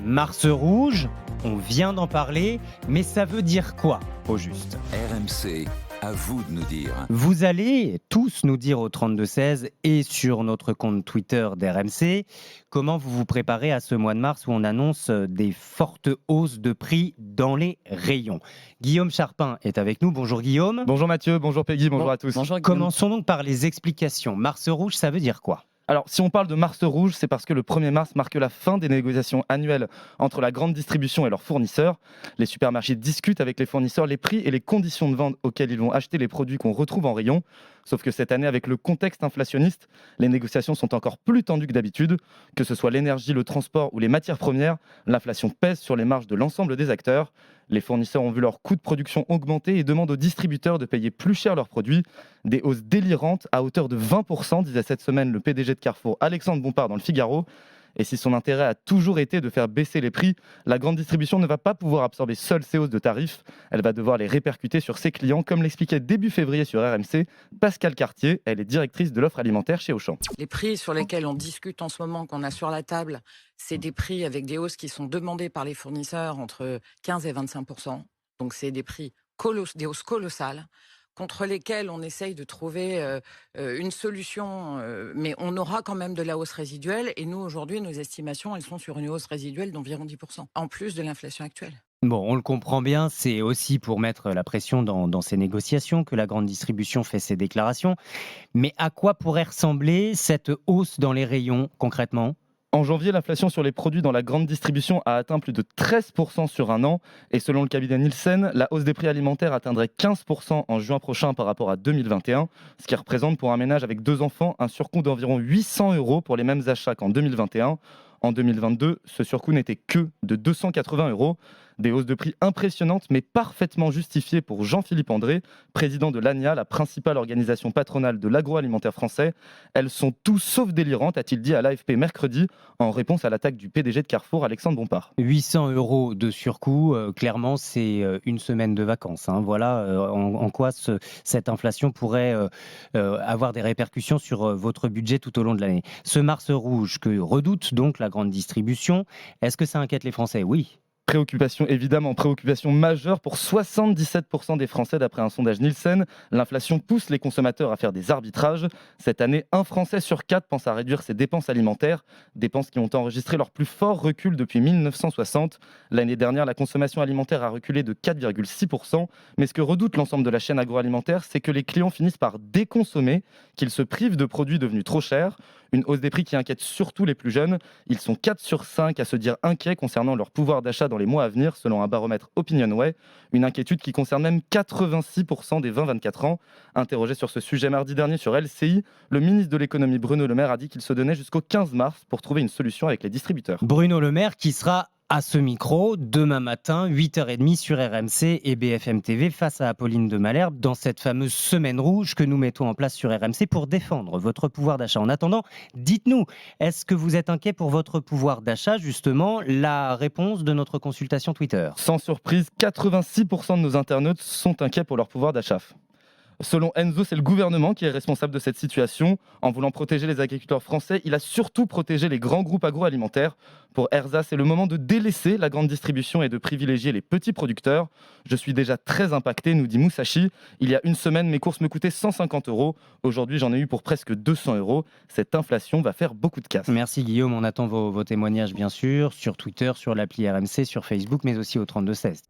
Mars rouge, on vient d'en parler, mais ça veut dire quoi au juste ? RMC, à vous de nous dire. Vous allez tous nous dire au 32-16 et sur notre compte Twitter d'RMC comment vous vous préparez à ce mois de mars où on annonce des fortes hausses de prix dans les rayons. Guillaume Charpin est avec nous. Bonjour Guillaume. Bonjour Mathieu, bonjour Peggy, bonjour à tous. Bonjour Guillaume. Commençons donc par les explications. Mars rouge, ça veut dire quoi ? Alors, si on parle de Mars rouge, c'est parce que le 1er mars marque la fin des négociations annuelles entre la grande distribution et leurs fournisseurs. Les supermarchés discutent avec les fournisseurs les prix et les conditions de vente auxquelles ils vont acheter les produits qu'on retrouve en rayon. Sauf que cette année, avec le contexte inflationniste, les négociations sont encore plus tendues que d'habitude. Que ce soit l'énergie, le transport ou les matières premières, l'inflation pèse sur les marges de l'ensemble des acteurs. Les fournisseurs ont vu leurs coûts de production augmenter et demandent aux distributeurs de payer plus cher leurs produits. Des hausses délirantes à hauteur de 20%, disait cette semaine le PDG de Carrefour, Alexandre Bompard, dans le Figaro. Et si son intérêt a toujours été de faire baisser les prix, la grande distribution ne va pas pouvoir absorber seule ces hausses de tarifs. Elle va devoir les répercuter sur ses clients, comme l'expliquait début février sur RMC Pascale Cartier. Elle est directrice de l'offre alimentaire chez Auchan. Les prix sur lesquels on discute en ce moment, qu'on a sur la table, c'est des prix avec des hausses qui sont demandées par les fournisseurs entre 15 et 25%. Donc c'est des prix des hausses colossales, contre lesquels on essaye de trouver une solution, mais on aura quand même de la hausse résiduelle. Et nous, aujourd'hui, nos estimations, elles sont sur une hausse résiduelle d'environ 10%, en plus de l'inflation actuelle. Bon, on le comprend bien, c'est aussi pour mettre la pression dans ces négociations que la grande distribution fait ses déclarations. Mais à quoi pourrait ressembler cette hausse dans les rayons concrètement ? En janvier, l'inflation sur les produits dans la grande distribution a atteint plus de 13% sur un an. Et selon le cabinet Nielsen, la hausse des prix alimentaires atteindrait 15% en juin prochain par rapport à 2021, ce qui représente pour un ménage avec 2 enfants un surcoût d'environ 800 € pour les mêmes achats qu'en 2021. En 2022, ce surcoût n'était que de 280 €. Des hausses de prix impressionnantes, mais parfaitement justifiées pour Jean-Philippe André, président de l'ANIA, la principale organisation patronale de l'agroalimentaire français. Elles sont tout sauf délirantes, a-t-il dit à l'AFP mercredi, en réponse à l'attaque du PDG de Carrefour, Alexandre Bompard. 800 € de surcoût, clairement, c'est une semaine de vacances. Voilà en quoi cette inflation pourrait avoir des répercussions sur votre budget tout au long de l'année. Ce Mars rouge que redoute donc la grande distribution, est-ce que ça inquiète les Français ? Oui. Préoccupation évidemment, préoccupation majeure pour 77% des Français d'après un sondage Nielsen. L'inflation pousse les consommateurs à faire des arbitrages. Cette année, un Français sur 4 pense à réduire ses dépenses alimentaires, dépenses qui ont enregistré leur plus fort recul depuis 1960. L'année dernière, la consommation alimentaire a reculé de 4,6%. Mais ce que redoute l'ensemble de la chaîne agroalimentaire, c'est que les clients finissent par déconsommer, qu'ils se privent de produits devenus trop chers. Une hausse des prix qui inquiète surtout les plus jeunes. Ils sont 4 sur 5 à se dire inquiets concernant leur pouvoir d'achat dans les mois à venir, selon un baromètre Opinionway. Une inquiétude qui concerne même 86% des 20-24 ans. Interrogé sur ce sujet mardi dernier sur LCI, le ministre de l'économie Bruno Le Maire a dit qu'il se donnait jusqu'au 15 mars pour trouver une solution avec les distributeurs. Bruno Le Maire qui sera à ce micro demain matin, 8h30 sur RMC et BFM TV face à Apolline de Malherbe dans cette fameuse semaine rouge que nous mettons en place sur RMC pour défendre votre pouvoir d'achat. En attendant, dites-nous, est-ce que vous êtes inquiet pour votre pouvoir d'achat ? Justement, la réponse de notre consultation Twitter. Sans surprise, 86% de nos internautes sont inquiets pour leur pouvoir d'achat. Selon Enzo, c'est le gouvernement qui est responsable de cette situation. En voulant protéger les agriculteurs français, il a surtout protégé les grands groupes agroalimentaires. Pour Erza, c'est le moment de délaisser la grande distribution et de privilégier les petits producteurs. Je suis déjà très impacté, nous dit Moussachi. Il y a une semaine, mes courses me coûtaient 150 €. Aujourd'hui, j'en ai eu pour presque 200 €. Cette inflation va faire beaucoup de casse. Merci Guillaume, on attend vos témoignages bien sûr, sur Twitter, sur l'appli RMC, sur Facebook, mais aussi au 32-16.